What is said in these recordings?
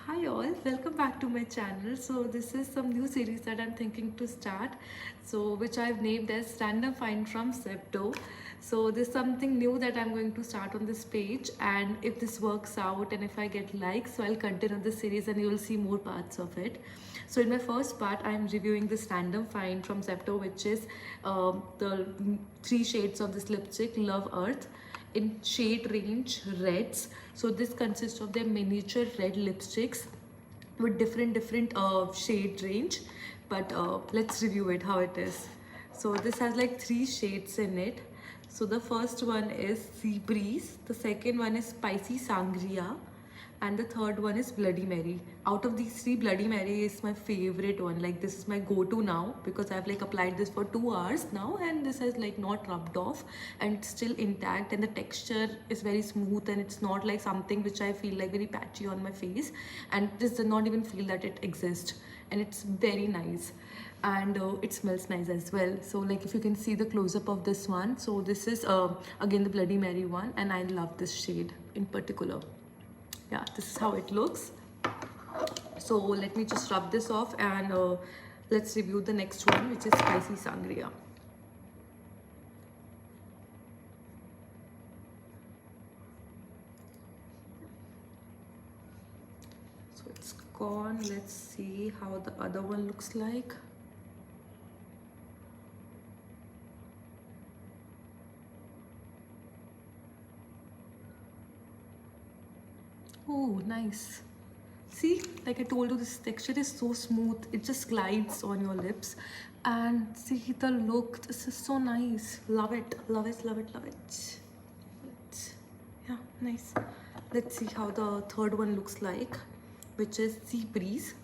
Hi all, welcome back to my channel. So this is some new series that I'm thinking to start, so which I've named as Random Find from Zepto. So this is something new that I'm going to start on this page, and if this works out and if I get likes, so I'll continue this series and you will see more parts of it. So in my first part, I'm reviewing this random find from Zepto, which is the three shades of this lipstick, Love Earth, in shade range reds. So this consists of their miniature red lipsticks with different shade range, but let's review it how it is. So this has like three shades in it. So the first one is Sea Breeze, the second one is Spicy Sangria, and the third one is Bloody Mary. Out of these three, Bloody Mary is my favorite one. Like, this is my go-to now because I've like applied this for 2 hours now, and this has like not rubbed off and it's still intact, and the texture is very smooth, and it's not like something which I feel like very patchy on my face, and this does not even feel that it exists, and it's very nice, and it smells nice as well. So like, if you can see the close-up of this one, so this is again the Bloody Mary one, and I love this shade in particular. Yeah, this is how it looks. So let me just rub this off, and let's review the next one, which is Spicy Sangria. So it's gone. Let's see how the other one looks like. Oh, nice. See, like I told you, this texture is so smooth. It just glides on your lips. And see the look. This is so nice. Love it. Love it, love it, love it. Yeah, nice. Let's see how the third one looks like, which is Sea Breeze.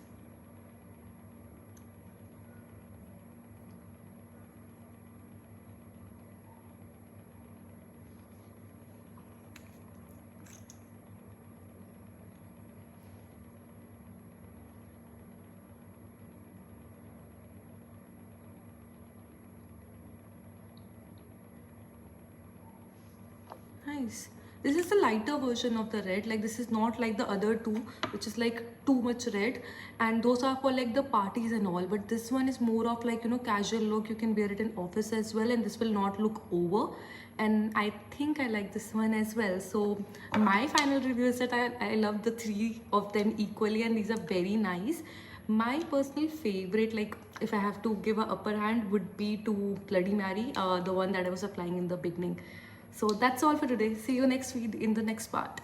Nice. This is the lighter version of the red. Like, this is not like the other two, which is like too much red, and those are for like the parties and all. But this one is more of like, you know, casual look. You can wear it in office as well, and this will not look over. And I think I like this one as well. So my final review is that I love the three of them equally, and these are very nice. My personal favorite, like if I have to give a upper hand, would be to Bloody Mary, the one that I was applying in the beginning. So that's all for today. See you next week in the next part.